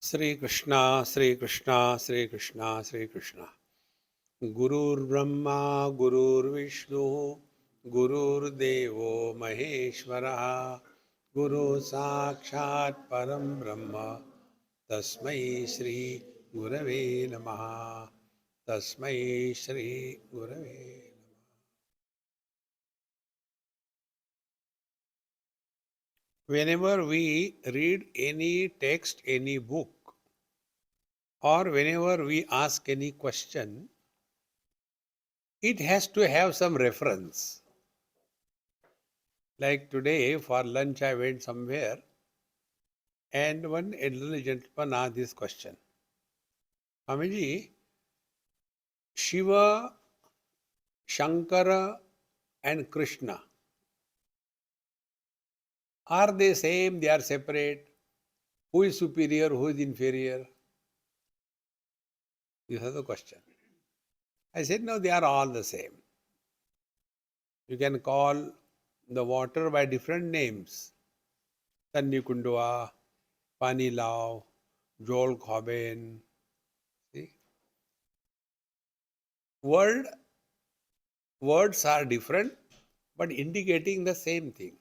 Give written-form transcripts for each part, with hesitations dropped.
Sri Krishna, Sri Krishna, Sri Krishna, Sri Krishna. Gurur Brahma, Gurur Vishnu, Gurur Devo Maheshwara, Guru Sakshat Param Brahma, Tasmai Shri Gurave Namaha, Tasmai Shri Gurave. Whenever we read any text, any book, or whenever we ask any question, it has to have some reference. Like today, for lunch, I went somewhere and one elderly gentleman asked this question: Swamiji, Shiva, Shankara, and Krishna, are they same? They are separate? Who is superior? Who is inferior? This is the question. I said, no, they are all the same. You can call the water by different names: Tanni Kundua, Pani Lao, Joel Coben. See? Word Words are different, but indicating the same thing.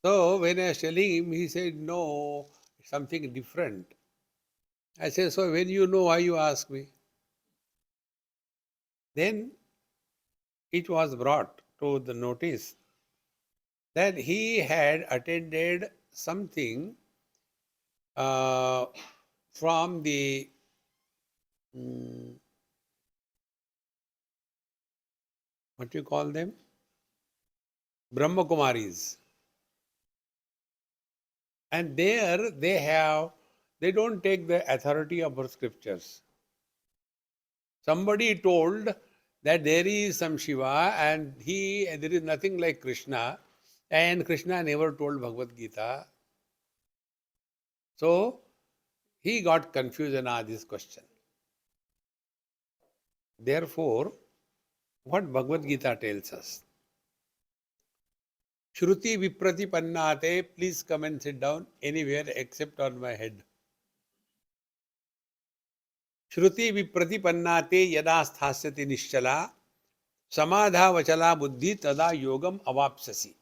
So when I was telling him, he said, no, something different. I said, so when you know, why you ask me? Then it was brought to the notice that he had attended something uh, from the what do you call them? Brahma Kumaris. And there they don't take the authority of our scriptures. Somebody told that there is some Shiva and there is nothing like Krishna, and Krishna never told Bhagavad Gita. So he got confused and asked this question. Therefore, what Bhagavad Gita tells us: Shruti Viprati Pannate, please come and sit down anywhere except on my head. Shruti Viprati Pannate yada sthasyati nischala samadha vachala buddhi tada yogam avapsasi.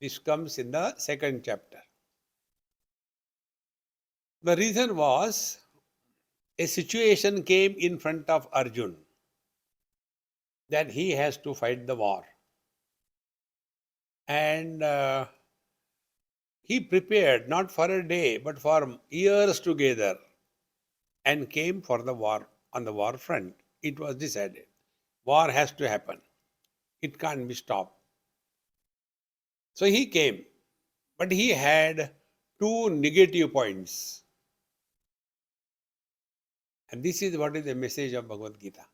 This comes in the second chapter. The reason was a situation came in front of Arjun that he has to fight the war. And he prepared not for a day but for years together and came for the war. On the war front, it was decided war has to happen. It can't be stopped. So he came, but he had two negative points. And this is what is the message of Bhagavad Gita.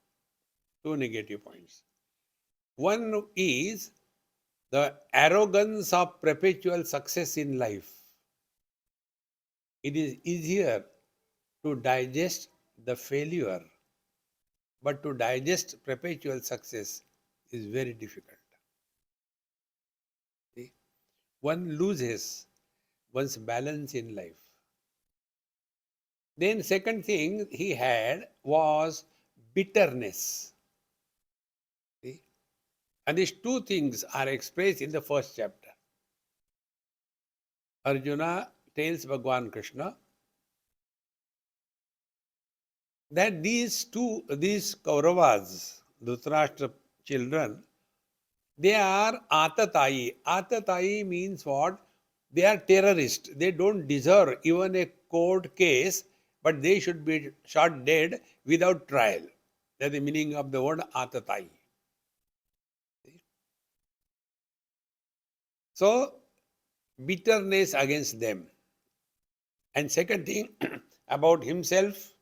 Two negative points. One is the arrogance of perpetual success in life. It is easier to digest the failure, but to digest perpetual success is very difficult. See? One loses one's balance in life. Then second thing he had was bitterness. See? And these two things are expressed in the first chapter. Arjuna tells Bhagwan Krishna that these Kauravas, Dhritarashtra children, they are atatayi. Atatayi means what? They are terrorists. They don't deserve even a court case, but they should be shot dead without trial. That's the meaning of the word atatayi. So, bitterness against them. And second thing about himself,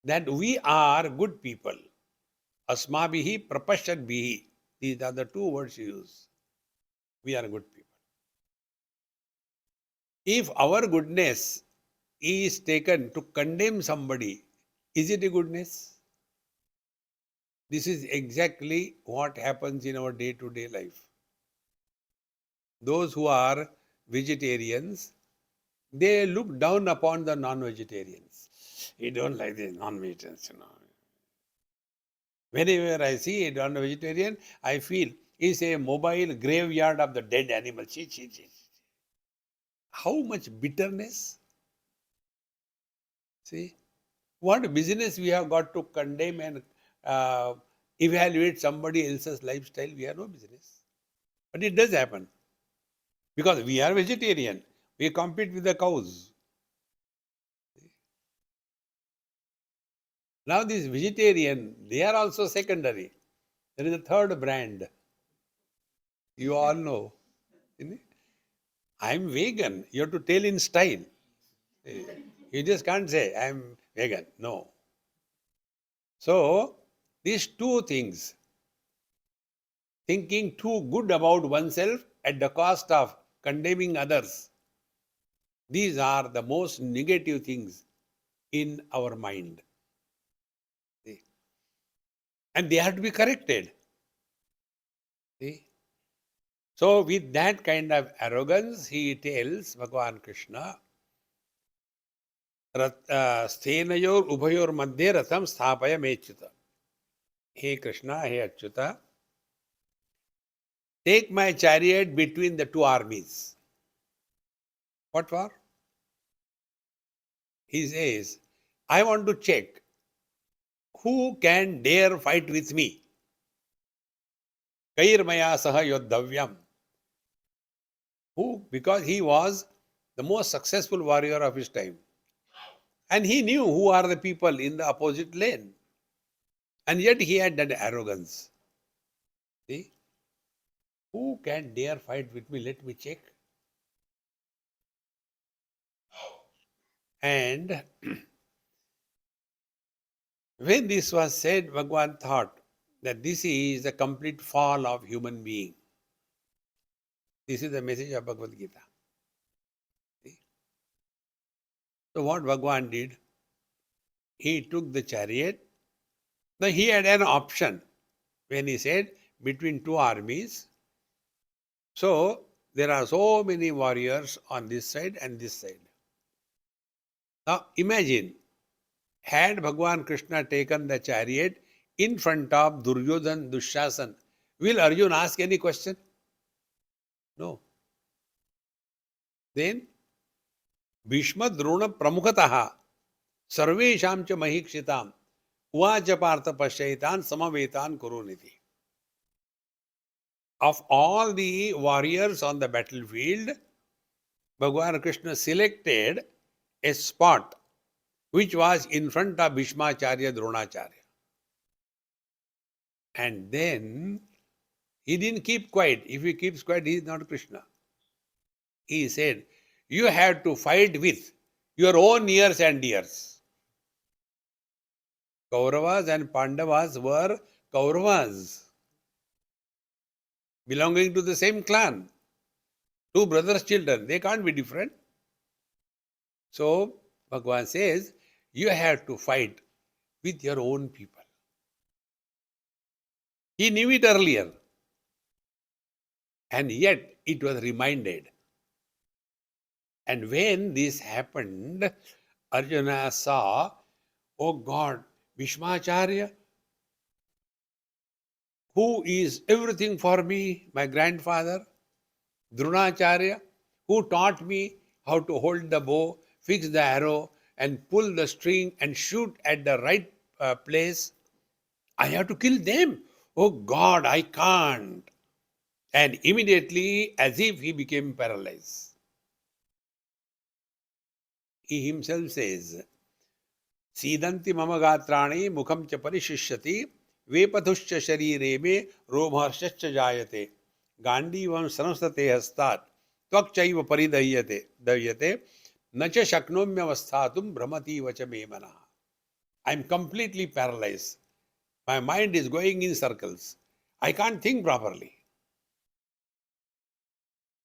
that we are good people. Asmabihi prapashadbihi. These are the two words you use. We are good people. If our goodness is taken to condemn somebody, is it a goodness? This is exactly what happens in our day-to-day life. Those who are vegetarians, they look down upon the non-vegetarians. You don't like the non-vegetarians, Whenever I see a non-vegetarian, I feel it's a mobile graveyard of the dead animal. Chee, chee, chee. How much bitterness? See, what business we have got to condemn and uh, evaluate somebody else's lifestyle? We have no business. But it does happen because we are vegetarian. We compete with the cows. Now, this vegetarian, they are also secondary. There is a third brand. You all know. I'm vegan. You have to tell in style. You just can't say, I'm vegan. No. So, these two things, thinking too good about oneself at the cost of condemning others, these are the most negative things in our mind. See? And they have to be corrected. See? So, with that kind of arrogance, he tells Bhagavan Krishna, Sthenayor Ubhayor Madhye Ratham Sthapaya Mechyuta. Hey Krishna, hey Achyuta, take my chariot between the two armies. What for? He says, I want to check who can dare fight with me. Kairmaya saha yodhavyam. Who? Because he was the most successful warrior of his time. And he knew who are the people in the opposite lane. And yet he had that arrogance. See? Who can dare fight with me? Let me check. And when this was said, Bhagavan thought that this is the complete fall of human being. This is the message of Bhagavad Gita. See? So what Bhagavan did, he took the chariot. Now he had an option when he said between two armies. So there are so many warriors on this side and this side. Now imagine, had Bhagavan Krishna taken the chariot in front of Duryodhan, Dushasan, will Arjun ask any question? No. Then Bhishma Drona Pramukataha Sarvesham cha Mahikshitam Uvacha Partha Pasyaitan Samavetan Kuruniti. Of all the warriors on the battlefield, Bhagavan Krishna selected a spot which was in front of Bhishmacharya Dronacharya. And then he didn't keep quiet. If he keeps quiet, he is not Krishna. He said, you have to fight with your own nears and dears. Kauravas and Pandavas were Kauravas, belonging to the same clan. Two brothers' children, they can't be different. So, Bhagavan says, you have to fight with your own people. He knew it earlier. And yet, it was reminded. And when this happened, Arjuna saw, oh God, Bhishmacharya, who is everything for me, my grandfather, Dronacharya, who taught me how to hold the bow, fix the arrow, and pull the string and shoot at the right place. I have to kill them. Oh God, I can't. And immediately, as if he became paralyzed. He himself says, Sidanti mama gatrani mukham cha parishishyati vepathuscha sharire me romaharshascha jayate gandivam sanastate hastat tvakchaiva davyate nacha shaknomyavasthatum brahmati vacha me mana. I am completely paralyzed. My mind is going in circles. I can't think properly.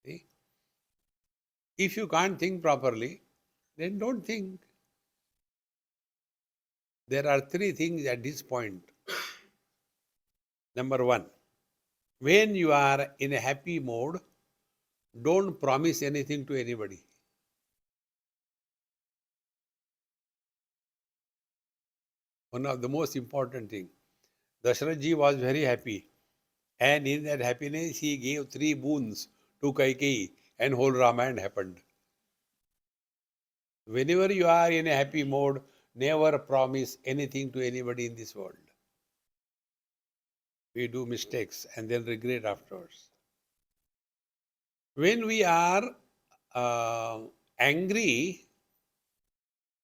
See? If you can't think properly, then don't think. There are three things at this point. Number one, when you are in a happy mode, don't promise anything to anybody. One of the most important thing. Dasharath ji was very happy. And in that happiness, he gave 3 boons to Kaikeyi, and whole Ramayana happened. Whenever you are in a happy mode, never promise anything to anybody in this world. We do mistakes and then regret afterwards. When we are angry,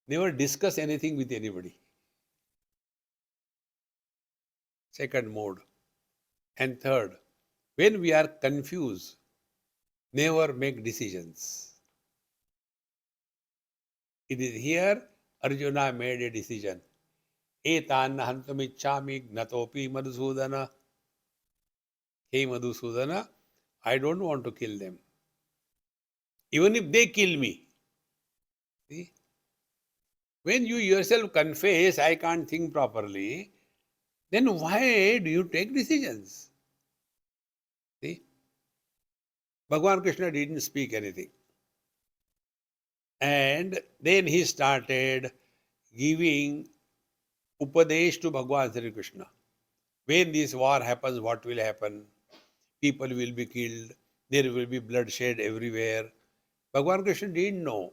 never discuss anything with anybody. Second mode. And third, when we are confused, never make decisions. It is here Arjuna made a decision. Etan hantamichami gnatopi Madhusudana. Hey Madhusudana, I don't want to kill them. Even if they kill me. See? When you yourself confess, I can't think properly, then why do you take decisions? See? Bhagavan Krishna didn't speak anything. And then he started giving Upadesh to Bhagavan Sri Krishna. When this war happens, what will happen? People will be killed. There will be bloodshed everywhere. Bhagavan Krishna didn't know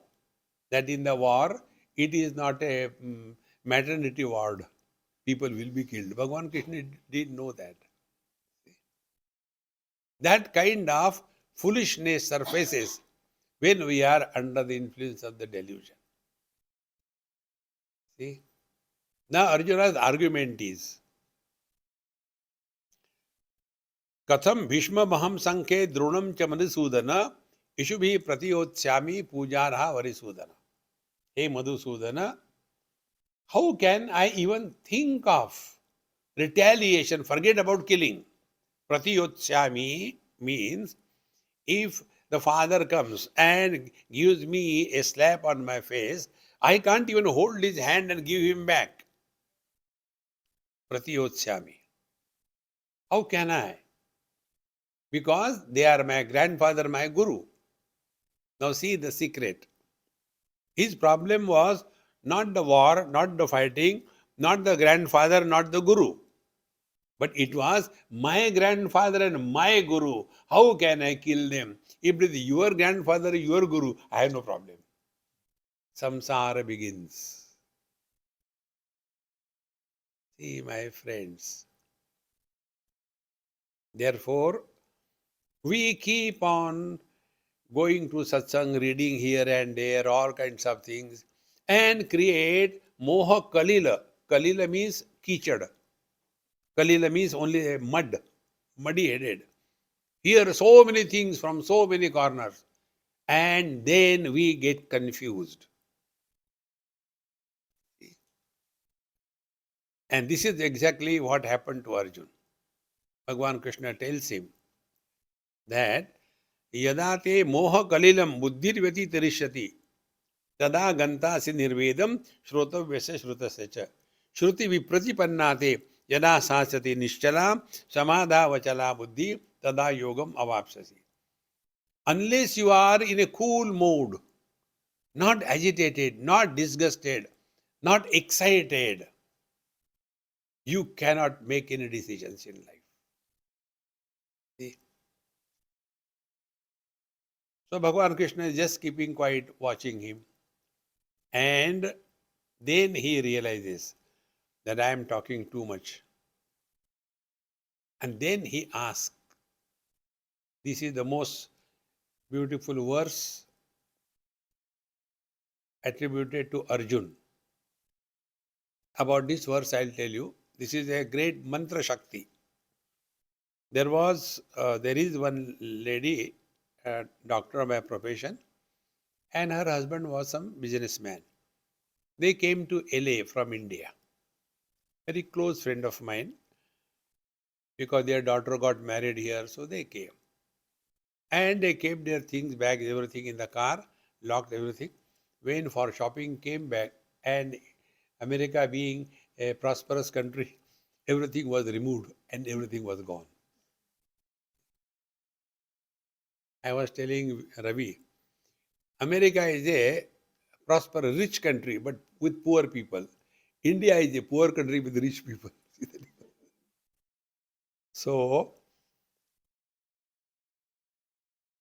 that in the war, it is not a maternity ward. People will be killed. Bhagavan Krishna didn't know that. That kind of foolishness surfaces when we are under the influence of the delusion. See? Now Arjuna's argument is, Katham Bhishma Maham Sankhe Dronam cha Madhusudana Ishubhi Pratiyotsyami Pujarha Varisudana. Hey Madhusudana, how can I even think of retaliation? Forget about killing. Pratiyotsyami means if the father comes and gives me a slap on my face, I can't even hold his hand and give him back. Pratiyotsyami. How can I? Because they are my grandfather, my guru. Now see the secret. His problem was not the war, not the fighting, not the grandfather, not the guru. But it was my grandfather and my guru. How can I kill them? If it is your grandfather, your guru, I have no problem. Samsara begins. See, my friends. Therefore, we keep on going to satsang, reading here and there, all kinds of things, and create moha kalila. Kalila means kichad. Kalila means only a mud, muddy-headed. Hear so many things from so many corners, and then we get confused. And this is exactly what happened to Arjuna. Bhagavan Krishna tells him that Yada te moha kalilam buddhir vyati tarishyati tada gantasi nirvedam shrotavyasya shrutasya shruti vipratipannate yada sasati nischala samadha vachala buddhi tada yogam avapsasi. Unless you are in a cool mood, not agitated, not disgusted, not excited, you cannot make any decisions in life. See? So Bhagavan Krishna is just keeping quiet, watching him. And then he realizes that I am talking too much. And then he asks, this is the most beautiful verse attributed to Arjun. About this verse, I'll tell you. This is a great mantra shakti. There is one lady, a doctor by profession, and her husband was some businessman. They came to LA from India. Very close friend of mine, because their daughter got married here, so they came. And they kept their things, bags, everything in the car, locked everything, went for shopping, came back, and America being a prosperous country, everything was removed and everything was gone. I was telling Ravi, America is a prosperous, rich country, but with poor people. India is a poor country with rich people. So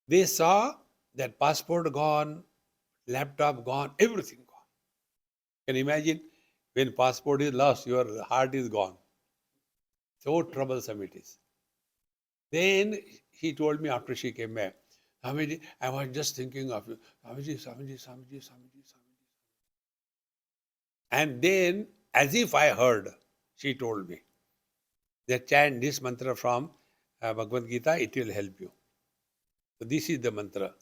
they saw that passport gone, laptop gone, everything gone. Can you imagine when passport is lost, your heart is gone. So troublesome it is. Then he told me after she came back, Swamiji, I was just thinking of you. Swamiji, Swamiji, Swamiji, Swamiji, Swamiji. And then, as if I heard, she told me that chant this mantra from Bhagavad Gita, it will help you. So this is the mantra.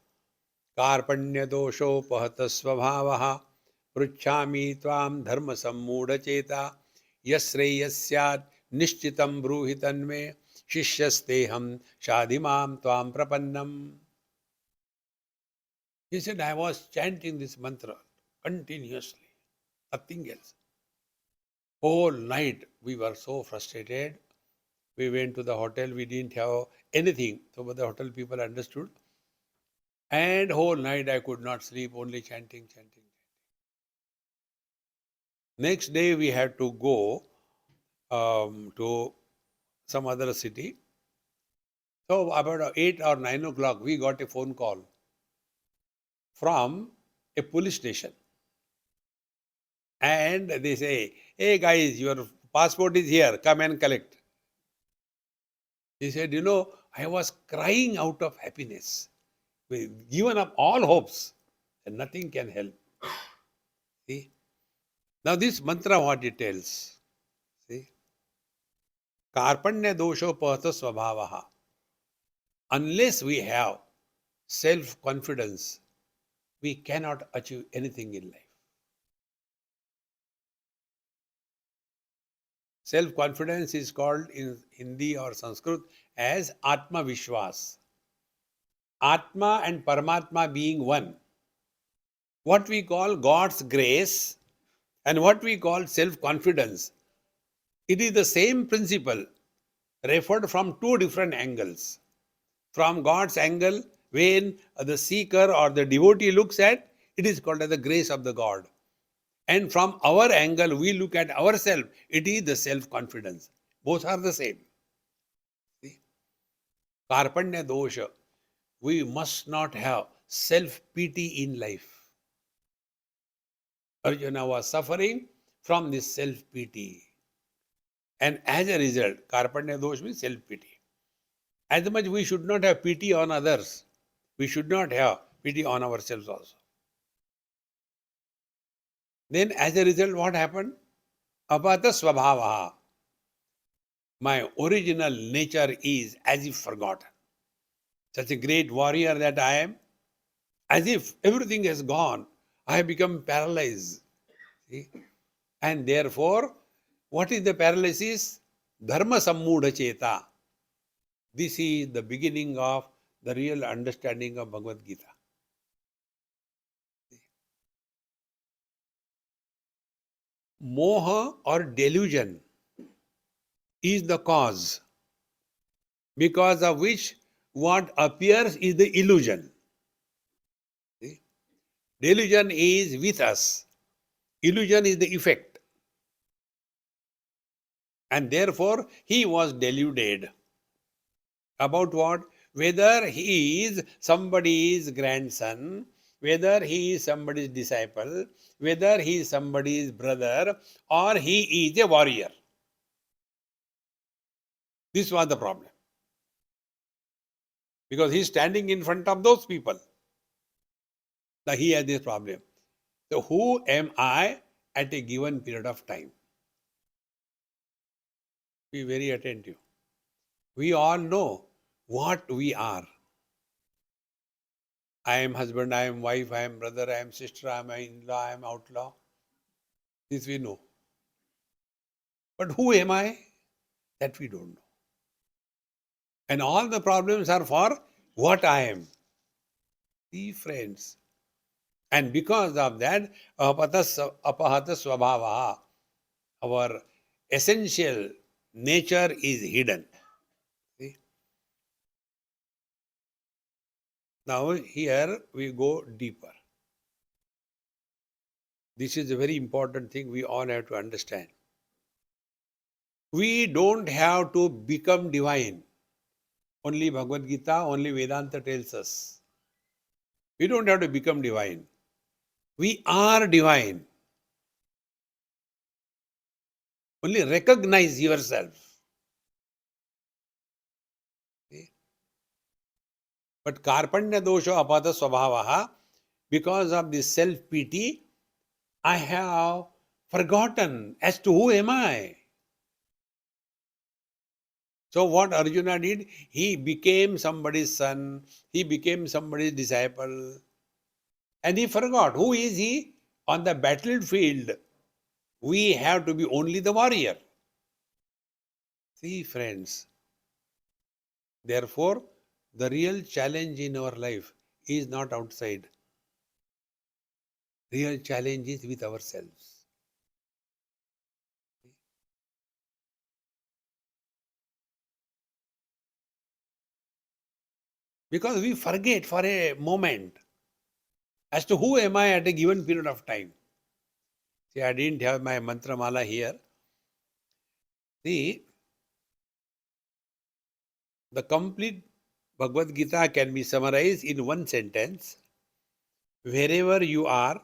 Karpanya doshopahat svabhavaha pruchhami tvam dharma sammudacheta yasreyasyat nishchitam bruhitanme shishyasteham shadimam tvam prapannam. He said, I was chanting this mantra continuously, nothing else. Whole night we were so frustrated. We went to the hotel, we didn't have anything. So the hotel people understood. And whole night I could not sleep, only chanting, chanting. Next day we had to go to some other city. So about 8 or 9 o'clock, we got a phone call from a police station. And they say, hey guys, your passport is here, come and collect. He said, I was crying out of happiness. We've given up all hopes and nothing can help. See? Now this mantra what it tells. See? Karpanya dosho pahata svabhavaha. Unless we have self-confidence, we cannot achieve anything in life. Self-confidence is called in Hindi or Sanskrit as Atma Vishwas. Atma and Paramatma being one. What we call God's grace and what we call self-confidence, it is the same principle referred from two different angles. From God's angle, when the seeker or the devotee looks at, it is called as the grace of the God. And from our angle, we look at ourselves, it is the self-confidence. Both are the same. See? Karpanya dosha. We must not have self-pity in life. Arjuna was suffering from this self-pity. And as a result, Karpanya dosha means self-pity. As much we should not have pity on others, we should not have pity on ourselves also. Then as a result, what happened? Apata svabhavaha. My original nature is as if forgotten. Such a great warrior that I am, as if everything has gone. I have become paralyzed. See? And therefore, what is the paralysis? Dharma sammuda cheta. This is the beginning of the real understanding of Bhagavad Gita. Moha or delusion is the cause because of which what appears is the illusion. See? Delusion is with us. Illusion is the effect. And therefore, he was deluded. About what? Whether he is somebody's grandson, whether he is somebody's disciple, whether he is somebody's brother, or he is a warrior. This was the problem. Because he is standing in front of those people. Now he has this problem. So who am I at a given period of time? Be very attentive. We all know what we are. I am husband, I am wife, I am brother, I am sister, I am in-law, I am outlaw. This we know. But who am I? That we don't know. And all the problems are for what I am. See, friends. And because of that, apahata svabhava, our essential nature is hidden. See? Now here we go deeper. This is a very important thing we all have to understand. We don't have to become divine. Only Bhagavad Gita, only Vedanta tells us. We don't have to become divine. We are divine. Only recognize yourself. See? But karpanya dosha apada swabhavaha, because of this self-pity, I have forgotten as to who am I. So what Arjuna did, he became somebody's son, he became somebody's disciple, and he forgot who is he on the battlefield. We have to be only the warrior. See, friends, therefore, the real challenge in our life is not outside. Real challenge is with ourselves. Because we forget for a moment as to who am I at a given period of time. See, I didn't have my mantra mala here. See, the complete Bhagavad Gita can be summarized in one sentence. Wherever you are,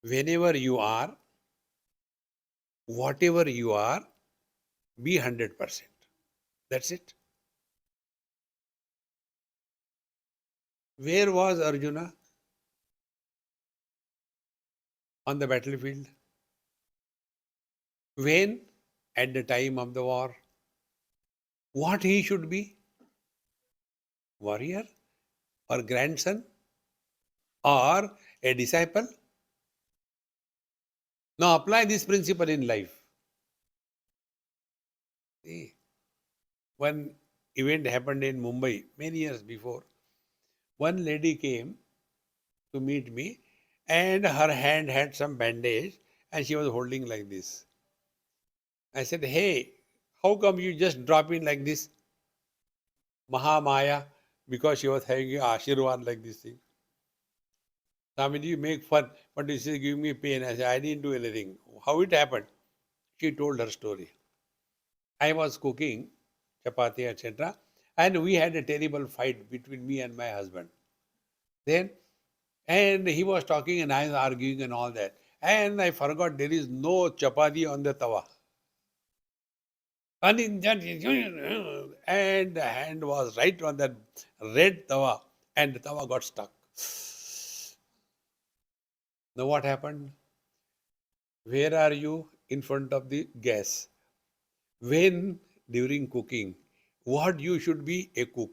whenever you are, whatever you are, be 100%. That's it. Where was Arjuna on the battlefield? When? At the time of the war. What he should be? Warrior or grandson or a disciple? Now apply this principle in life. See, one event happened in Mumbai many years before. One lady came to meet me and her hand had some bandage and she was holding like this. I said, hey, how come you just drop in like this? Mahamaya, because she was having a Ashirwad like this thing. Swami, you make fun, but this is giving me pain. I said, I didn't do anything. How it happened? She told her story. I was cooking chapati, etc. And we had a terrible fight between me and my husband. Then, and he was talking and I was arguing and all that. And I forgot there is no chapati on the tawa. And in that, and the hand was right on that red tawa, and the tawa got stuck. Now what happened? Where are you? In front of the gas. When during cooking, what you should be? A cook.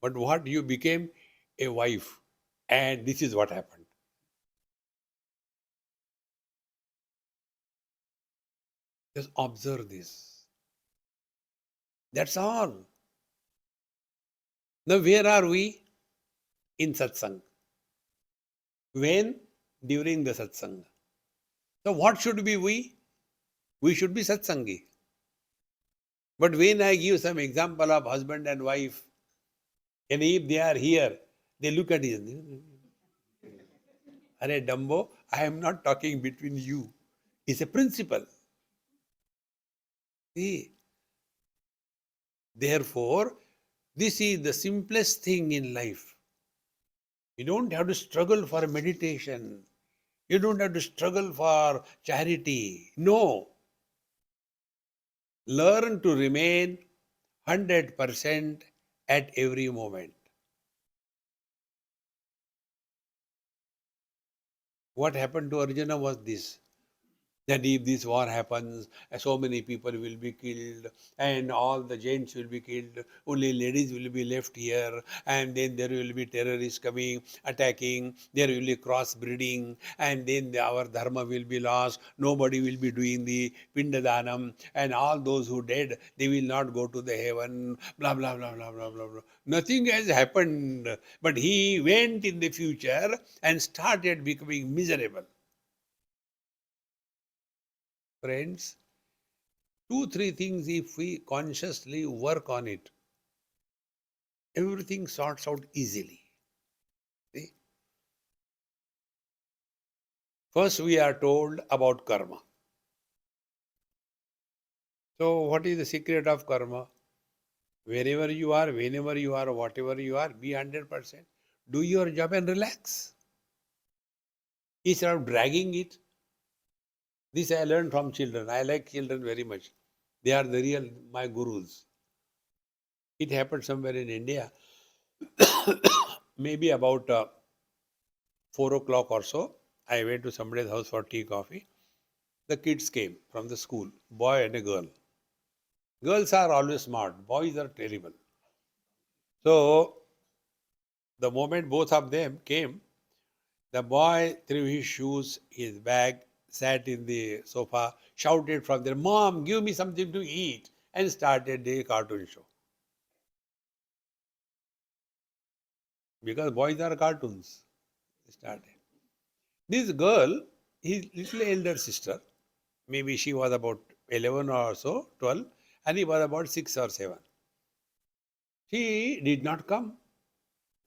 But what you became? A wife. And this is what happened. Just observe this. That's all. Now where are we? In satsang. When? During the satsang. So what should be we? We should be satsangi. But when I give some example of husband and wife, and if they are here, they look at it. Are Dumbo, I am not talking between you. It's a principle. See, therefore, this is the simplest thing in life. You don't have to struggle for meditation. You don't have to struggle for charity. No. Learn to remain 100% at every moment. What happened to Arjuna was this. That if this war happens, so many people will be killed, and all the gents will be killed, only ladies will be left here, and then there will be terrorists coming, attacking, there will be cross-breeding, and then our dharma will be lost, nobody will be doing the pindadanam, and all those who dead, they will not go to the heaven, blah, blah, blah, blah, blah, blah, blah. Nothing has happened, but he went in the future and started becoming miserable. Friends, two, three things, if we consciously work on it, everything sorts out easily. See? First, we are told about karma. So, what is the secret of karma? Wherever you are, whenever you are, whatever you are, be 100%. Do your job and relax. Instead of dragging it. This I learned from children. I like children very much. They are the real, my gurus. It happened somewhere in India, maybe about 4 o'clock or so. I went to somebody's house for tea, coffee. The kids came from the school, boy and a girl. Girls are always smart, boys are terrible. So, the moment both of them came, the boy threw his shoes, his bag, sat in the sofa, shouted from there, "Mom, give me something to eat," and started the cartoon show. Because boys are cartoons. Started. This girl, his little elder sister, maybe she was about 11 or so, 12, and he was about 6 or 7. She did not come.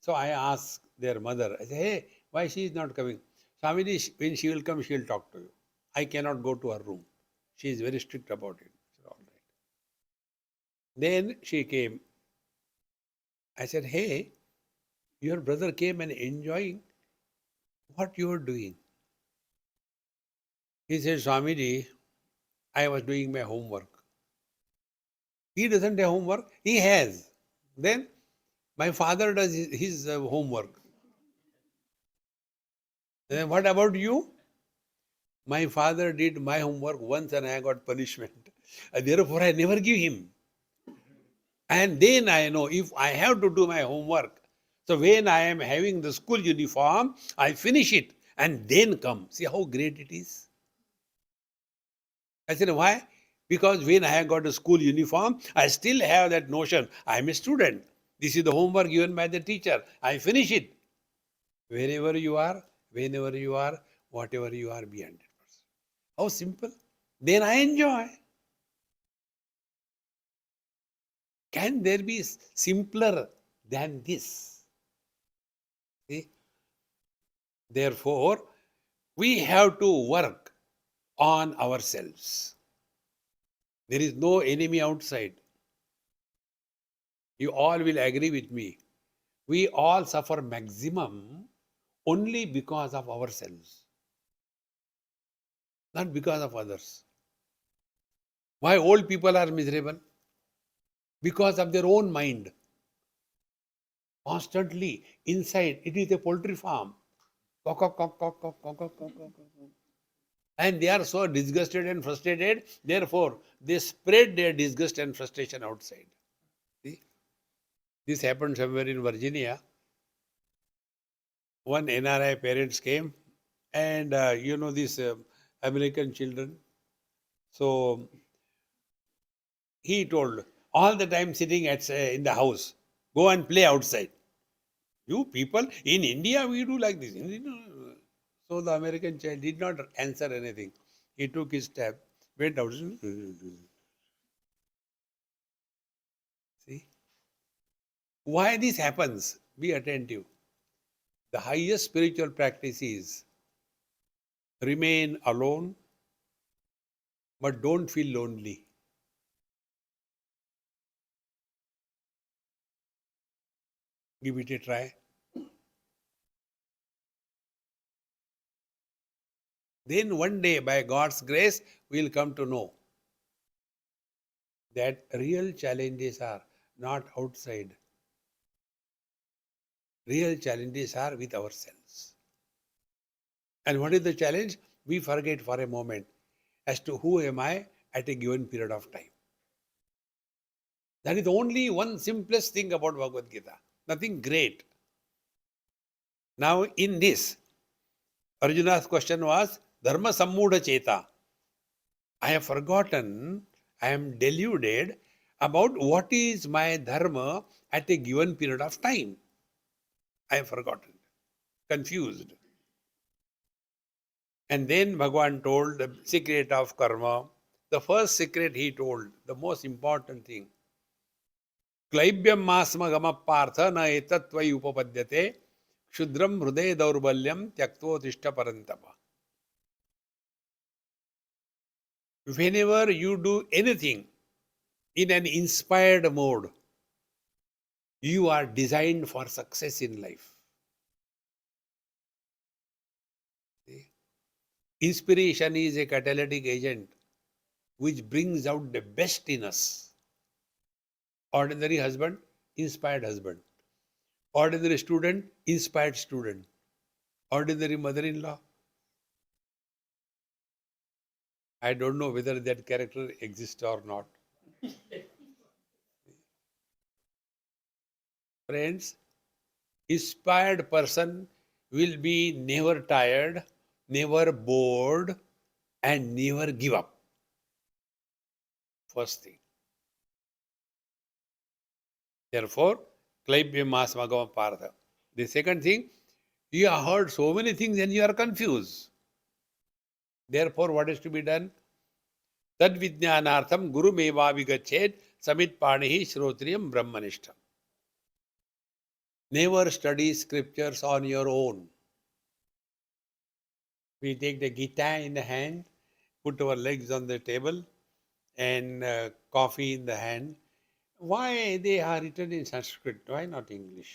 So I asked their mother, I said, "Hey, why she is not coming?" "Swamiji, when she will come, she will talk to you. I cannot go to her room. She is very strict about it." I said, "All right." Then she came. I said, "Hey, your brother came and enjoying what you are doing." He said, "Swamiji, I was doing my homework." He doesn't have homework. He has. Then my father does his homework. Then what about you? My father did my homework once and I got punishment. Therefore, I never give him. And then I know if I have to do my homework. So when I am having the school uniform, I finish it and then come. See how great it is? I said, why? Because when I have got a school uniform, I still have that notion. I am a student. This is the homework given by the teacher. I finish it. Wherever you are, whenever you are, whatever you are, be 100%. How simple? Then I enjoy. Can there be simpler than this? See? Therefore, we have to work on ourselves. There is no enemy outside. You all will agree with me. We all suffer maximum only because of ourselves, not because of others. Why old people are miserable? Because of their own mind. Constantly inside, it is a poultry farm. Cock, cock, cock, cock, cock, cock, cock, cock, cock, cock. And they are so disgusted and frustrated, therefore, they spread their disgust and frustration outside. See? This happened somewhere in Virginia. One NRI parents came, and these American children. So he told, all the time sitting in the house, go and play outside. You people, in India, we do like this. So the American child did not answer anything. He took his step, went out. See? Why this happens? Be attentive. The highest spiritual practice is remain alone, but don't feel lonely. Give it a try. Then one day, by God's grace, we'll come to know that real challenges are not outside. Real challenges are with ourselves. And what is the challenge? We forget for a moment as to who am I at a given period of time. That is only one simplest thing about Bhagavad Gita. Nothing great. Now in this, Arjuna's question was, Dharma Sammudha Cheta. I have forgotten, I am deluded about what is my dharma at a given period of time. I have forgotten, confused. And then Bhagavan told the secret of karma. The first secret he told, the most important thing. Klaibyam masma gama partha na etatvai upapadyate Shudram hruday daurbalyam tyaktvo tishta parantapa. Whenever you do anything in an inspired mode, you are designed for success in life. See? Inspiration is a catalytic agent which brings out the best in us. Ordinary husband, inspired husband. Ordinary student, inspired student. Ordinary mother-in-law. I don't know whether that character exists or not. Friends, inspired person will be never tired, never bored, and never give up. First thing. Therefore, Klaibhyamas Magavam Partha. The second thing, you have heard so many things and you are confused. Therefore, what is to be done? Tad Vijnanartham Guru Meva Vigached Samit Panihi Shrotriyam Brahmanishtam. Never study scriptures on your own. We take the Gita in the hand, put our legs on the table, and coffee in the hand. Why they are written in Sanskrit? Why not English?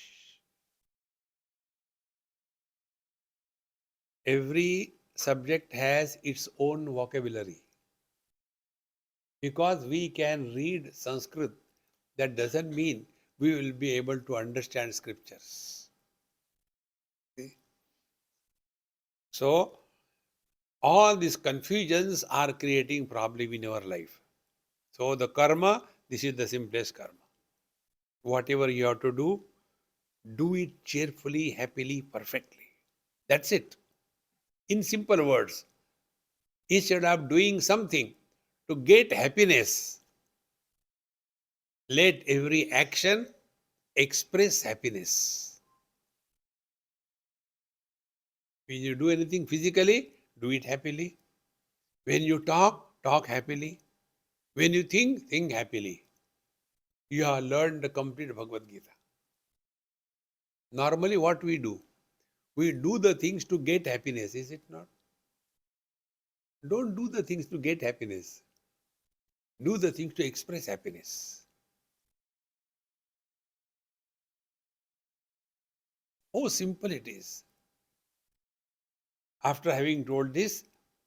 Every subject has its own vocabulary. Because we can read Sanskrit, that doesn't mean we will be able to understand scriptures. See? So, all these confusions are creating problem in our life. So, the karma, this is the simplest karma. Whatever you have to do it cheerfully, happily, perfectly. That's it. In simple words, instead of doing something to get happiness, let every action express happiness. When you do anything physically, do it happily. When you talk happily. When you think happily. You have learned the complete Bhagavad Gita. Normally what we do? We do the things to get happiness, is it not? Don't do the things to get happiness. Do the things to express happiness. How simple it is. After having told this,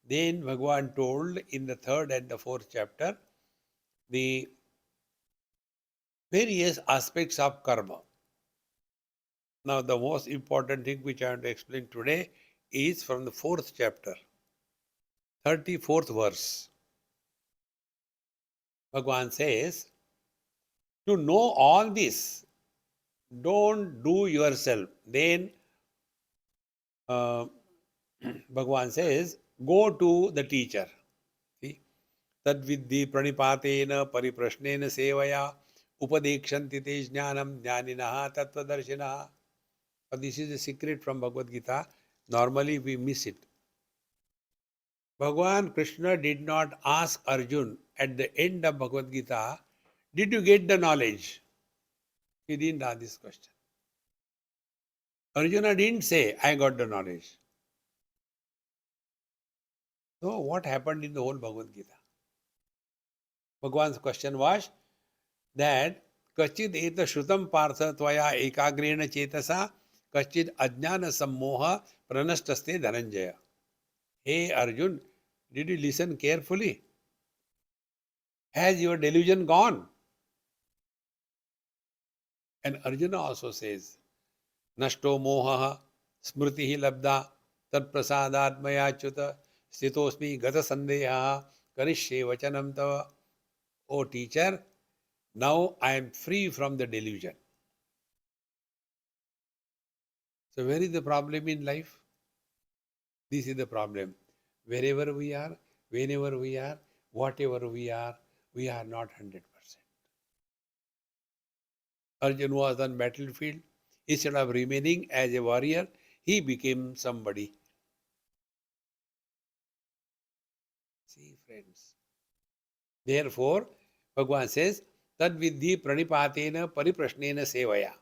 then Bhagavan told in the 3rd and the 4th chapter the various aspects of karma. Now, the most important thing which I want to explain today is from the 4th chapter, 34th verse. Bhagavan says, to know all this, don't do yourself. Then Bhagavan says, go to the teacher. See? Tadvidhi pranipatena pariprashnena sevaya upadekshanti te jnanam jnaninaha tattvadarshinaha. But this is a secret from Bhagavad Gita. Normally we miss it. Bhagavan Krishna did not ask Arjun at the end of Bhagavad Gita, did you get the knowledge? He didn't ask this question. Arjuna didn't say, I got the knowledge. So what happened in the whole Bhagavad Gita? Bhagavan's question was that Kachid eta shrutam partha tvaya ekagrena chetasa kachid ajnana sammoha pranastaste dhananjaya. Hey Arjun, did you listen carefully? Has your delusion gone? And Arjuna also says, Nashto moha smritihi labda tad prasadat mayachyuta stitosmi gata sandeha karishye vachanam tava. O teacher, now I am free from the delusion. So where is the problem in life? This is the problem. Wherever we are, whenever we are, whatever we are not 100%. Arjun was on battlefield. Instead of remaining as a warrior, he became somebody. See, friends. Therefore, Bhagavan says, Tad vidhi pranipatena pariprashnena sevaya.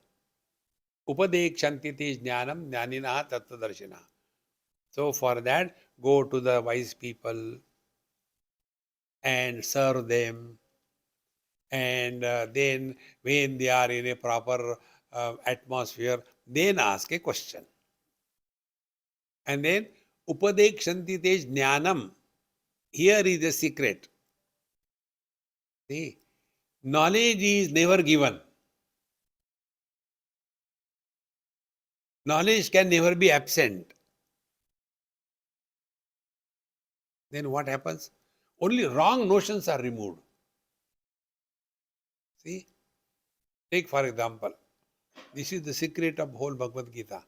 Upadekshanti te jnanam jnaninaha tattvadarshina. So for that, go to the wise people and serve them. And then, when they are in a proper atmosphere, then ask a question. And then, Upadekshanti te jnanam. Here is the secret. See, knowledge is never given. Knowledge can never be absent. Then what happens? Only wrong notions are removed. See, take for example, this is the secret of whole Bhagavad Gita.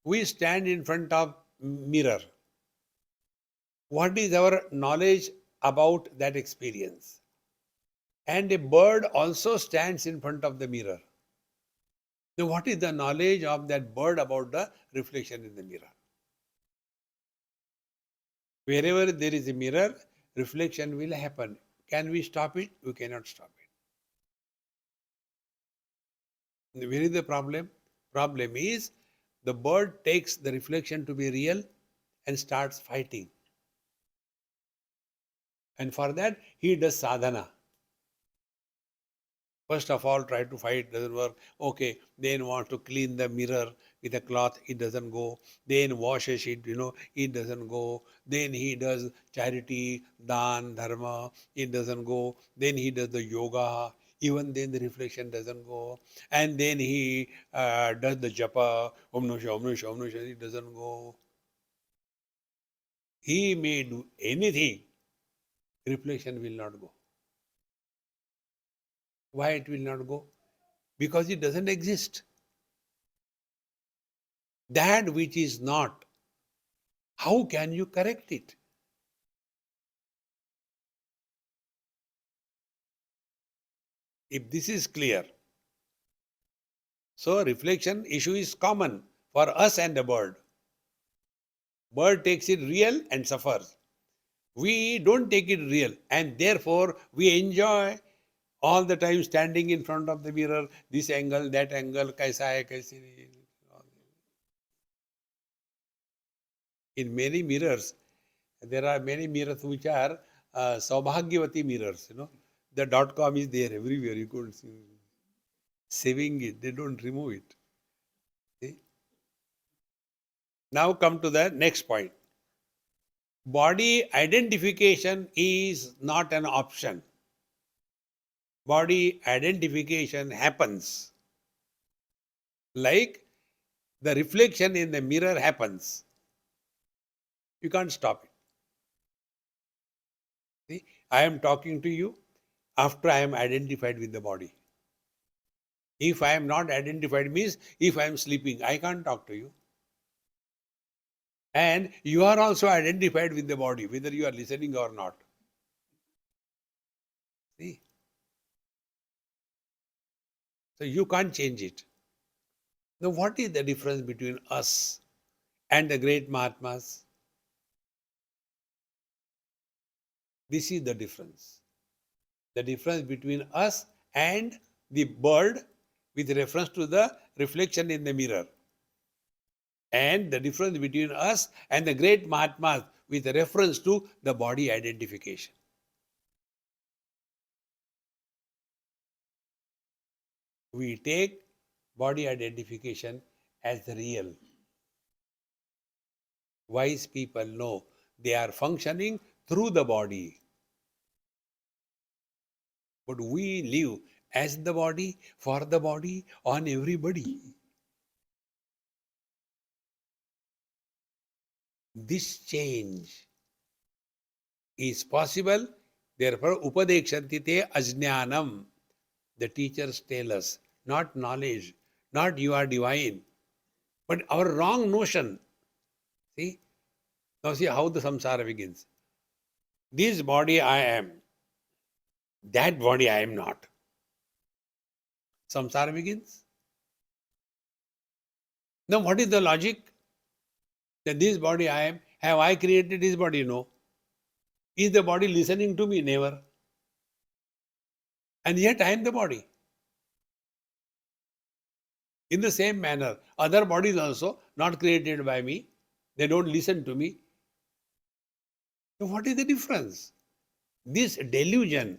We stand in front of mirror. What is our knowledge about that experience? And a bird also stands in front of the mirror. Now, what is the knowledge of that bird about the reflection in the mirror? Wherever there is a mirror, reflection will happen. Can we stop it? We cannot stop it. Where is the problem? Problem is the bird takes the reflection to be real and starts fighting. And for that, he does sadhana. First of all, try to fight, doesn't work. Okay, then want to clean the mirror with a cloth, it doesn't go. Then washes it, it doesn't go. Then he does charity, dan, dharma, it doesn't go. Then he does the yoga, even then the reflection doesn't go. And then he does the japa, Om Namah Shivaya, Om Namah Shivaya, Om Namah Shivaya, it doesn't go. He may do anything, reflection will not go. Why it will not go? Because it doesn't exist. That which is not, how can you correct it? If this is clear, so reflection issue is common for us and the bird. Bird takes it real and suffers. We don't take it real, and therefore we enjoy all the time standing in front of the mirror, this angle, that angle, kaisa hai, kaisi nahi. In many mirrors, there are many mirrors which are Saubhagyavati mirrors, The .com is there everywhere, you could see. Saving it, they don't remove it. See? Now come to the next point. Body identification is not an option. Body identification happens. Like the reflection in the mirror happens. You can't stop it. See, I am talking to you after I am identified with the body. If I am not identified, means if I am sleeping, I can't talk to you. And you are also identified with the body, whether you are listening or not. See? So you can't change it. Now, what is the difference between us and the great Mahatmas? This is the difference. The difference between us and the bird with reference to the reflection in the mirror. And the difference between us and the great Mahatmas with reference to the body identification. We take body identification as real. Wise people know they are functioning through the body. But we live as the body, for the body, on everybody. This change is possible. Therefore, Upadekshanti te ajnanam. The teachers tell us, not knowledge, not you are divine, but our wrong notion. See? Now see how the samsara begins. This body I am, that body I am not. Samsara begins. Now what is the logic? That this body I am, have I created this body? No. Is the body listening to me? Never. And yet I am the body. In the same manner, other bodies also not created by me. They don't listen to me. So what is the difference? This delusion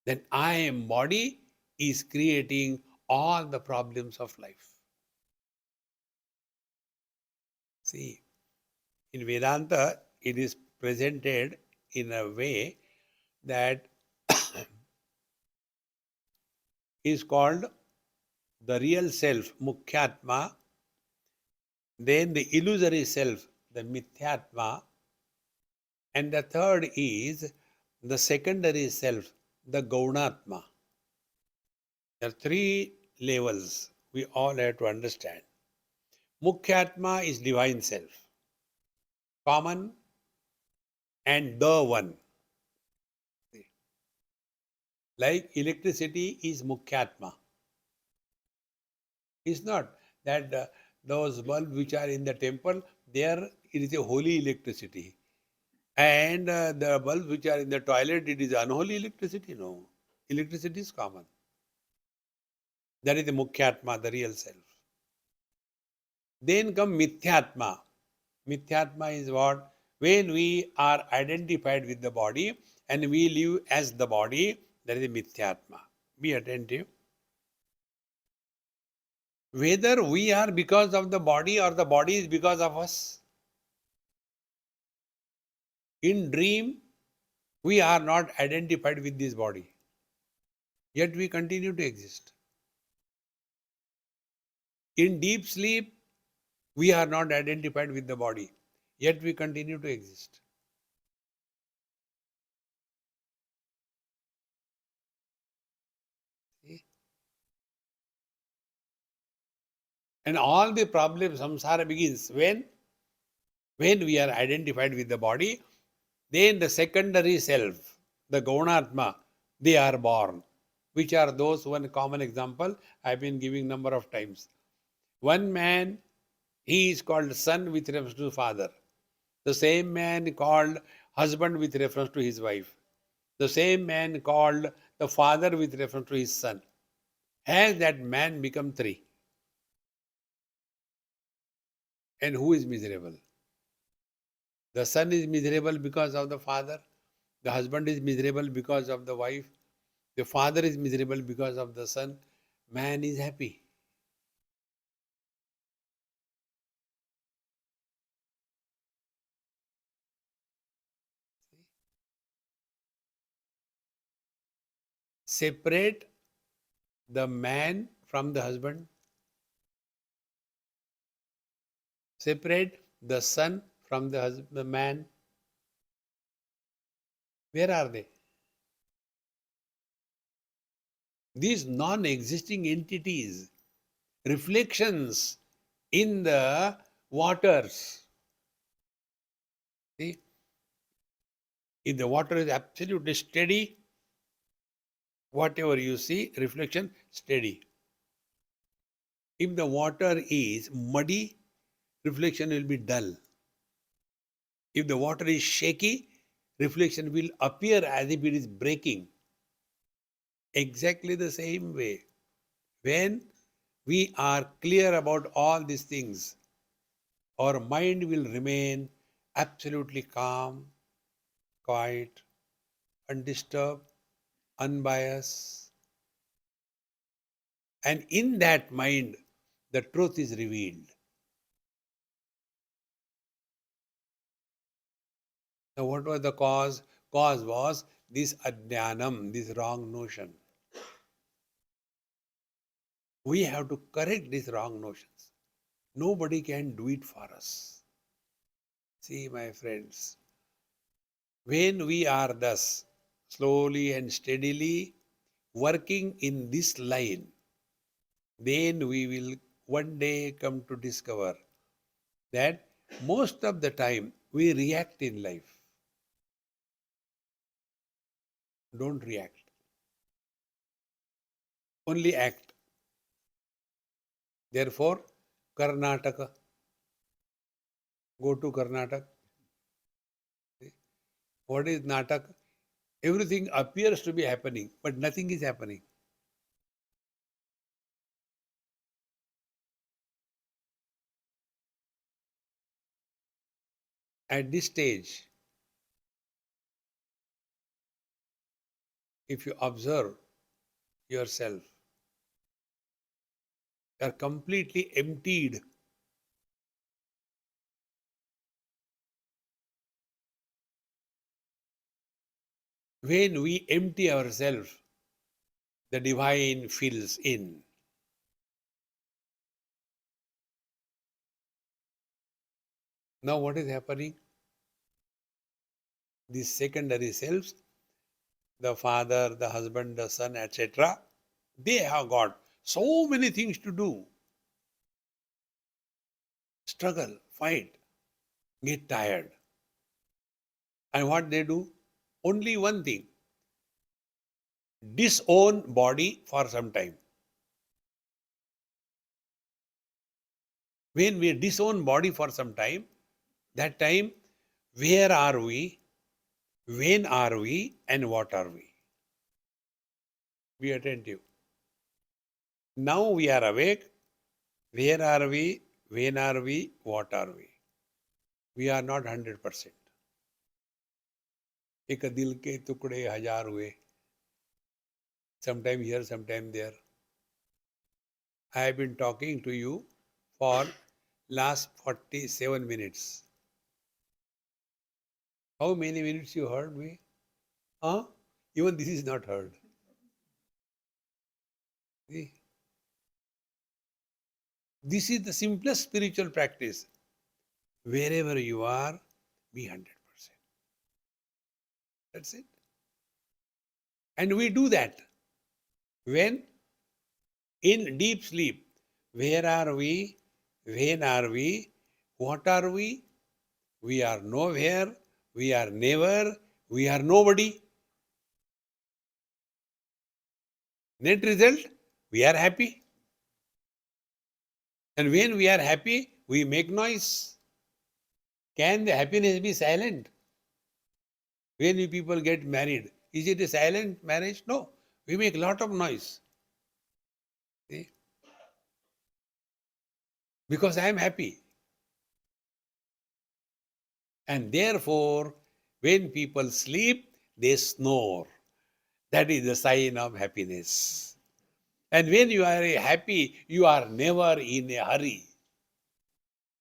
that I am body is creating all the problems of life. See, in Vedanta, it is presented in a way that is called the real self, Mukhyatma, then the illusory self, the Mithyatma, and the third is the secondary self, the Gaunatma. There are three levels we all have to understand. Mukhyatma is divine self, common and the one. Like electricity is Mukhyatma. It's not that those bulbs which are in the temple, there it is a holy electricity. And the bulbs which are in the toilet, it is unholy electricity. No. Electricity is common. That is the Mukhyatma, the real self. Then come Mithyatma. Mithyatma is what? When we are identified with the body and we live as the body, that is Mithyatma. Be attentive. Whether we are because of the body or the body is because of us. In dream, we are not identified with this body. Yet we continue to exist. In deep sleep, we are not identified with the body. Yet we continue to exist. See? And all the problems, samsara begins when we are identified with the body, then the secondary self, the Gaunatma, they are born. Which are those? One common example I have been giving number of times. One man, he is called son with reference to father. The same man called husband with reference to his wife. The same man called the father with reference to his son. Has that man become three? And who is miserable? The son is miserable because of the father. The husband is miserable because of the wife. The father is miserable because of the son. Man is happy. Separate the man from the husband. Separate the son from the man. Where are they? These non-existing entities, reflections in the waters. See, if the water is absolutely steady, whatever you see, reflection steady. If the water is muddy, reflection will be dull. If the water is shaky, reflection will appear as if it is breaking. Exactly the same way. When we are clear about all these things, our mind will remain absolutely calm, quiet, undisturbed, unbiased. And in that mind, the truth is revealed. Now, what was the cause? Cause was this ajnanam, this wrong notion. We have to correct these wrong notions. Nobody can do it for us. See, my friends, when we are thus slowly and steadily working in this line, then we will one day come to discover that most of the time we react in life. Don't react. Only act. Therefore, Karnataka. Go to Karnataka. What is Natak? Everything appears to be happening, but nothing is happening. At this stage, if you observe yourself, you are completely emptied. When we empty ourselves, the divine fills in. Now, what is happening? These secondary selves, the father, the husband, the son, etc., they have got so many things to do. Struggle, fight, get tired. And what they do? Only one thing: disown body for some time. When we disown body for some time, that time, where are we, when are we, and what are we? Be attentive. Now we are awake. Where are we, when are we, what are we? We are not 100%. एक दिल के टुकड़े हजार हुए. Sometime here, sometime there. I have been talking to you for last 47 minutes. How many minutes you heard me? Huh? Even this is not heard. See? This is the simplest spiritual practice. Wherever you are, be 100%. That's it. And we do that when in deep sleep. Where are we? When are we? What are we? We are nowhere. We are never. We are nobody. Net result, we are happy. And when we are happy, we make noise. Can the happiness be silent? When you people get married, is it a silent marriage? No. We make a lot of noise. See? Because I am happy. And therefore, when people sleep, they snore. That is the sign of happiness. And when you are happy, you are never in a hurry.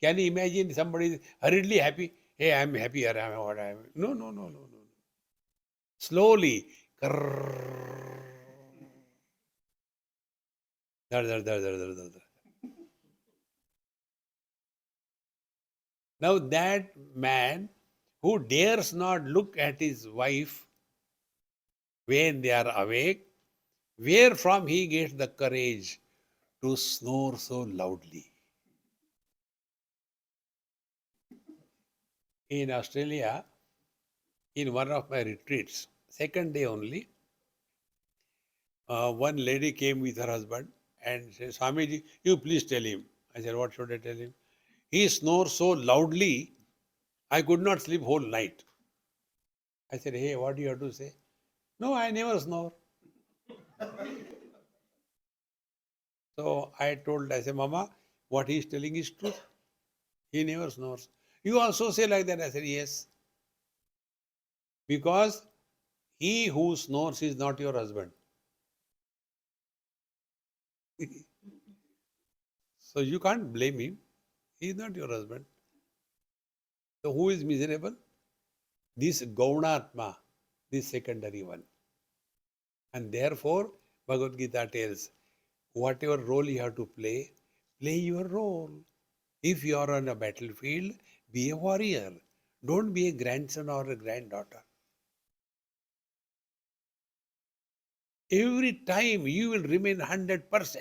Can you imagine somebody hurriedly happy? Hey, I'm happy. I'm what I am. No, no, no, no, no. Slowly. Krrrr. Dar, dar, dar, dar, dar, dar, dar. Now that man who dares not look at his wife when they are awake, where from he gets the courage to snore so loudly? In Australia, in one of my retreats, second day only, one lady came with her husband and said, Swamiji, you please tell him. I said, what should I tell him? He snores so loudly, I could not sleep whole night. I said, hey, what do you have to say? No, I never snore. So I said, Mama, what he is telling is truth. He never snores. You also say like that? I said, yes. Because he who snores is not your husband. So you can't blame him. He is not your husband. So who is miserable? This Gaunatma, this secondary one. And therefore, Bhagavad Gita tells, whatever role you have to play, play your role. If you are on a battlefield, be a warrior. Don't be a grandson or a granddaughter. Every time you will remain 100%.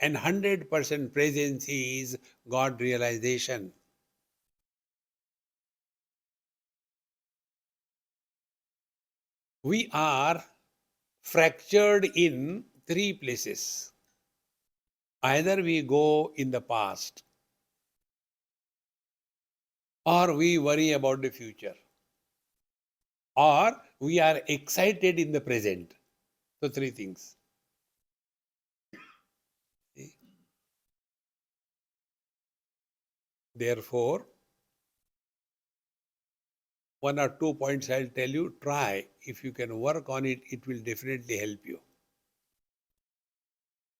And 100% presence is God realization. We are fractured in three places. Either we go in the past, or we worry about the future, or we are excited in the present. So, three things. See? Therefore, One or two points I'll tell you. Try. If you can work on it, it will definitely help you.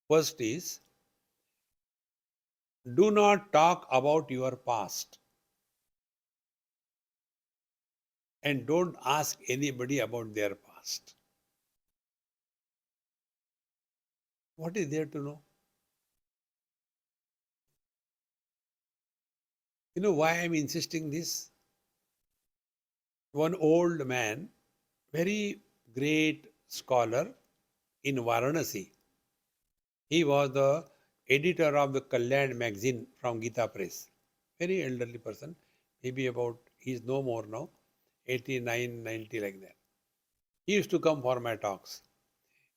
First is, do not talk about your past and don't ask anybody about their past. What is there to know? You know why I'm insisting this? One old man, very great scholar in Varanasi. He was the editor of the Kalyan magazine from Gita Press. Very elderly person, maybe about, he's no more now, 89, 90 like that. He used to come for my talks.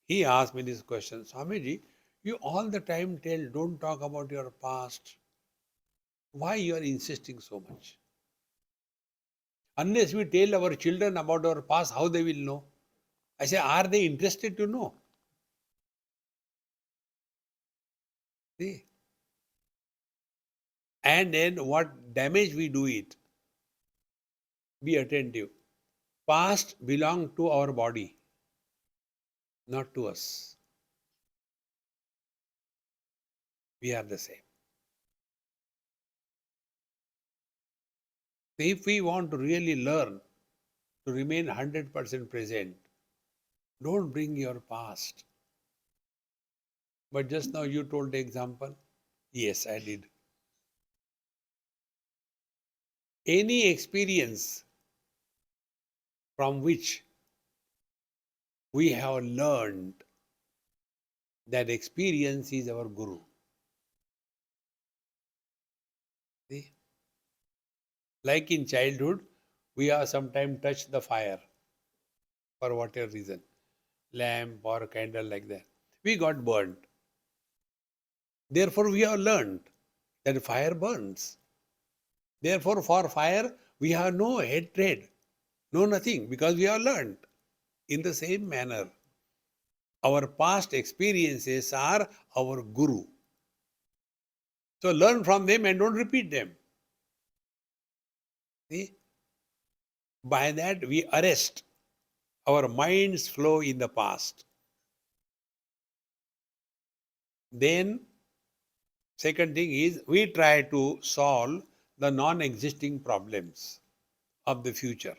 He asked me this question, Swamiji, you all the time tell, don't talk about your past. Why you are insisting so much? Unless we tell our children about our past, how they will know? I say, are they interested to know? See? And then what damage we do it. Be attentive. Past belong to our body, not to us. We are the same. So if we want to really learn to remain 100% present, don't bring your past. But just now you told the example. Yes, I did. Any experience from which we have learned, that experience is our guru. See? Like in childhood, we have sometimes touched the fire for whatever reason, lamp or candle like that. We got burnt. Therefore, we have learned that fire burns. Therefore, for fire, we have no hatred, no nothing, because we have learned. In the same manner, our past experiences are our guru. So learn from them and don't repeat them. See? By that, we arrest our mind's flow in the past. Then, second thing is, we try to solve the non-existing problems of the future.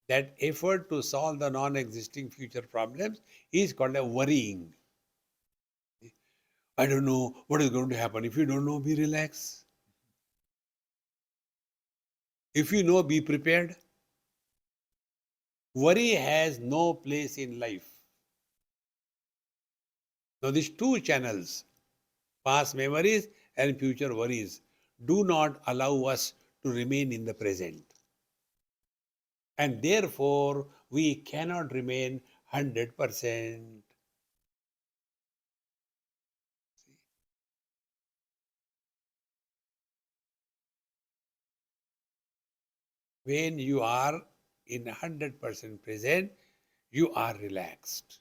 That effort to solve the non-existing future problems is called a worrying. I don't know what is going to happen. If you don't know, be relaxed. If you know, be prepared. Worry has no place in life. Now, these two channels, past memories and future worries, do not allow us to remain in the present. And therefore, we cannot remain 100%. When you are in 100% present, you are relaxed.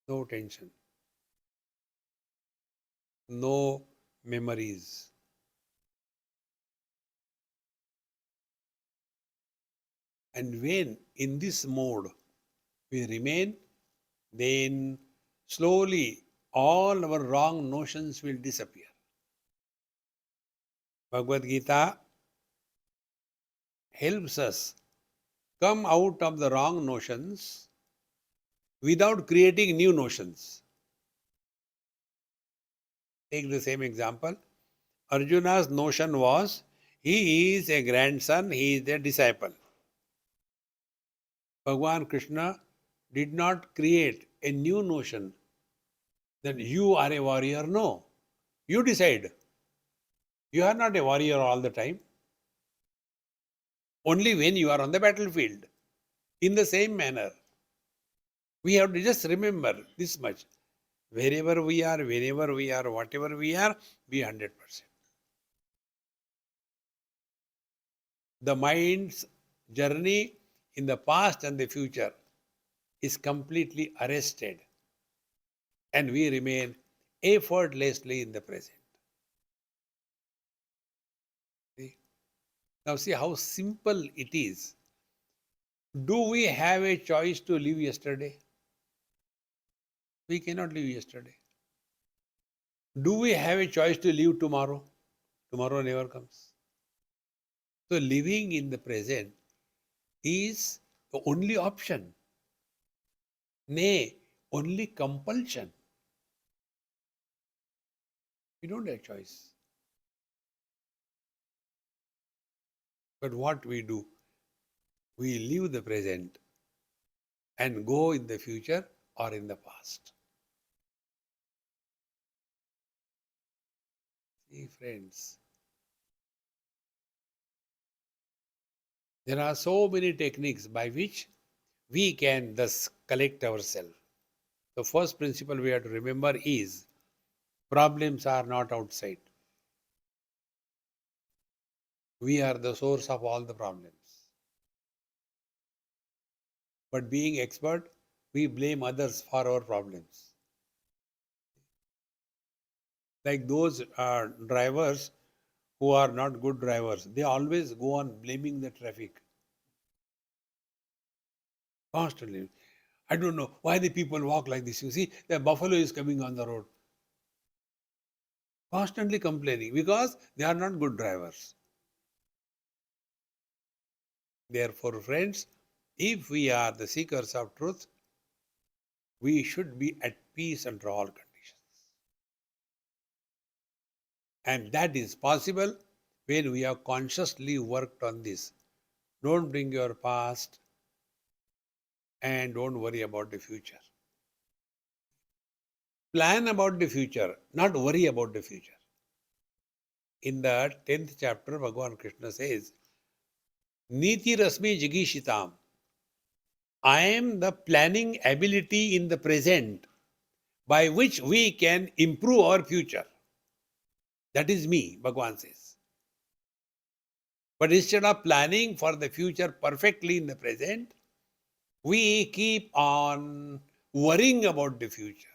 No tension. No memories. And when in this mode we remain, then slowly all our wrong notions will disappear. Bhagavad Gita helps us come out of the wrong notions without creating new notions. Take the same example. Arjuna's notion was he is a grandson, he is a disciple. Bhagavan Krishna did not create a new notion that you are a warrior. No. You decide. You are not a warrior all the time. Only when you are on the battlefield. In the same manner, we have to just remember this much. Wherever we are, whenever we are, whatever we are, be 100%. The mind's journey in the past and the future is completely arrested, and we remain effortlessly in the present. See? Now see how simple it is. Do we have a choice to live yesterday? We cannot live yesterday. Do we have a choice to live tomorrow? Tomorrow never comes. So living in the present is the only option. Nay, only compulsion. We don't have choice. But what we do, we live the present and go in the future or in the past. See, friends, there are so many techniques by which we can thus collect ourselves. The first principle we have to remember is problems are not outside. We are the source of all the problems. But being expert, we blame others for our problems. Like those drivers who are not good drivers, they always go on blaming the traffic constantly. I don't know why the people walk like this. You see, the buffalo is coming on the road. Constantly complaining because they are not good drivers. Therefore, friends, if we are the seekers of truth, we should be at peace under all conditions. And that is possible when we have consciously worked on this. Don't bring your past and don't worry about the future. Plan about the future, not worry about the future. In the 10th chapter, Bhagavan Krishna says, Niti Rasmi Jigishitam. I am the planning ability in the present by which we can improve our future. That is me, Bhagavan says. But instead of planning for the future perfectly in the present, we keep on worrying about the future.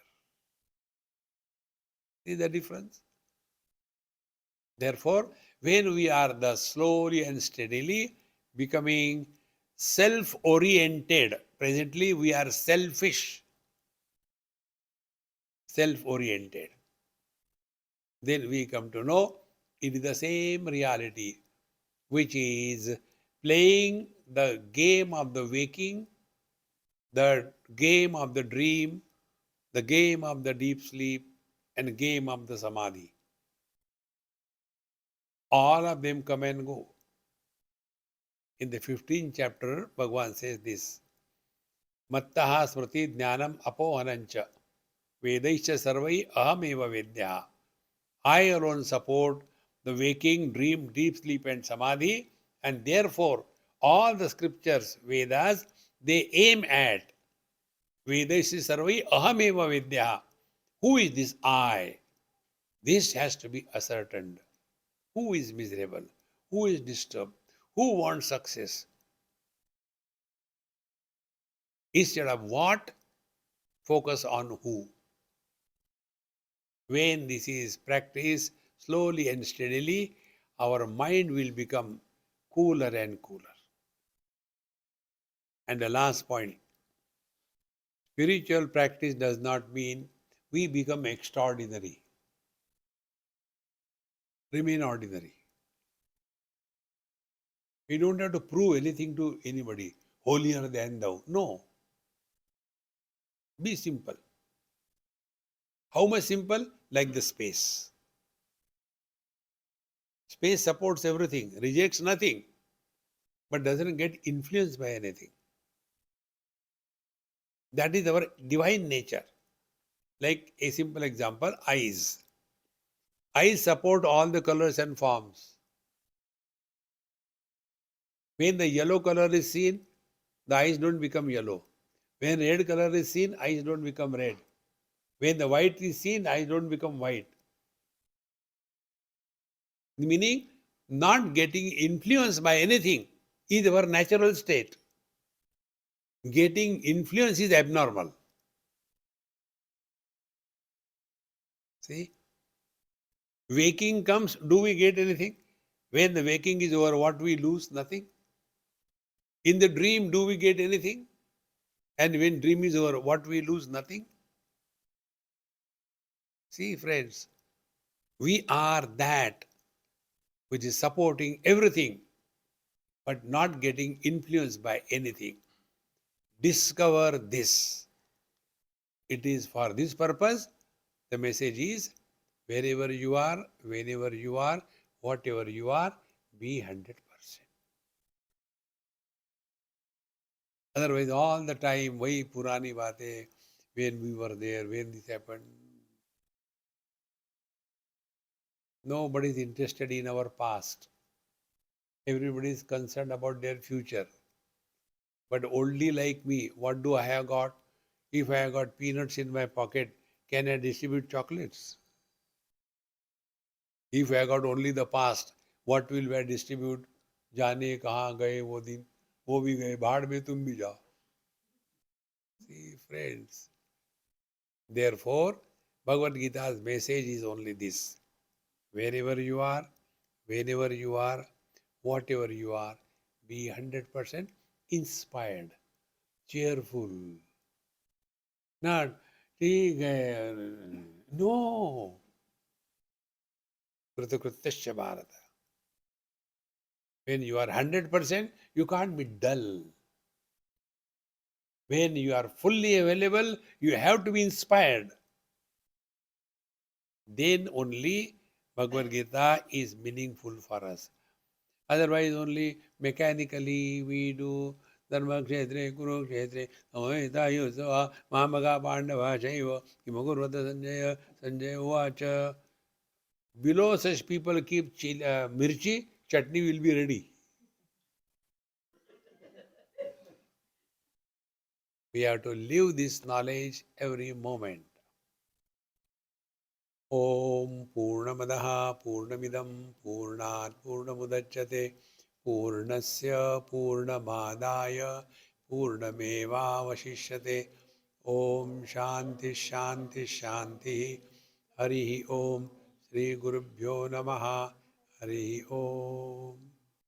See the difference? Therefore, when we are thus slowly and steadily becoming self-oriented, presently we are selfish, self-oriented, then we come to know it is the same reality, which is playing the game of the waking, the game of the dream, the game of the deep sleep, and game of the samadhi. All of them come and go. In the 15th chapter, Bhagavan says this, Mattaha smriti jnanam apohanancha vedaischa sarvai ahameva vedya. I alone support the waking, dream, deep sleep and samadhi, and therefore all the scriptures, Vedas, they aim at Vedaischa sarvai ahameva vedya. Who is this I? This has to be ascertained. Who is miserable? Who is disturbed? Who wants success? Instead of what, focus on who. When this is practiced slowly and steadily, our mind will become cooler and cooler. And the last point, spiritual practice does not mean we become extraordinary. Remain ordinary. We don't have to prove anything to anybody, holier than thou. No. Be simple. How much simple? Like the space. Space supports everything, rejects nothing, but doesn't get influenced by anything. That is our divine nature. Like a simple example, eyes. Eyes support all the colors and forms. When the yellow color is seen, the eyes don't become yellow. When red color is seen, eyes don't become red. When the white is seen, eyes don't become white. Meaning, not getting influenced by anything is our natural state. Getting influence is abnormal. See? Waking comes, do we get anything? When the waking is over, what we lose? Nothing. In the dream, do we get anything? And when dream is over, what we lose? Nothing. See, friends, we are that which is supporting everything, but not getting influenced by anything. Discover this. It is for this purpose. The message is wherever you are, whenever you are, whatever you are, be 100%. Otherwise, all the time, wahi purani batein, when we were there, when this happened. Nobody is interested in our past. Everybody is concerned about their future. But only like me, what do I have got? If I have got peanuts in my pocket, can I distribute chocolates? If I have got only the past, what will I distribute? जाने कहाँ गए वो दिन, वो भी गए, भाड़ में तुम भी जाओ. See, friends. Therefore, Bhagavad Gita's message is only this. Wherever you are, whenever you are, whatever you are, be 100% inspired, cheerful. Not, ठीक है, no. कृतकृत्यश्च Bharat. When you are 100%, you can't be dull. When you are fully available, you have to be inspired. Then only Bhagavad Gita is meaningful for us. Otherwise, only mechanically we do Dharma Kshetre, Kuru Kshetre, Amahita Yusava, Mahamaga Pandava Shaiva, Kimakurvata Sanjaya, Sanjaya Uvacha. Below such people keep mirchi, chutney will be ready. We have to live this knowledge every moment. Om Purnamadaha Purnamidam Purnat Purnamudachyate Purnasya Purnamadaya Purnamevavashishyate. Om Shanti Shanti Shanti. Hari Om. Sri Gurubhyo Namaha. Hari Om.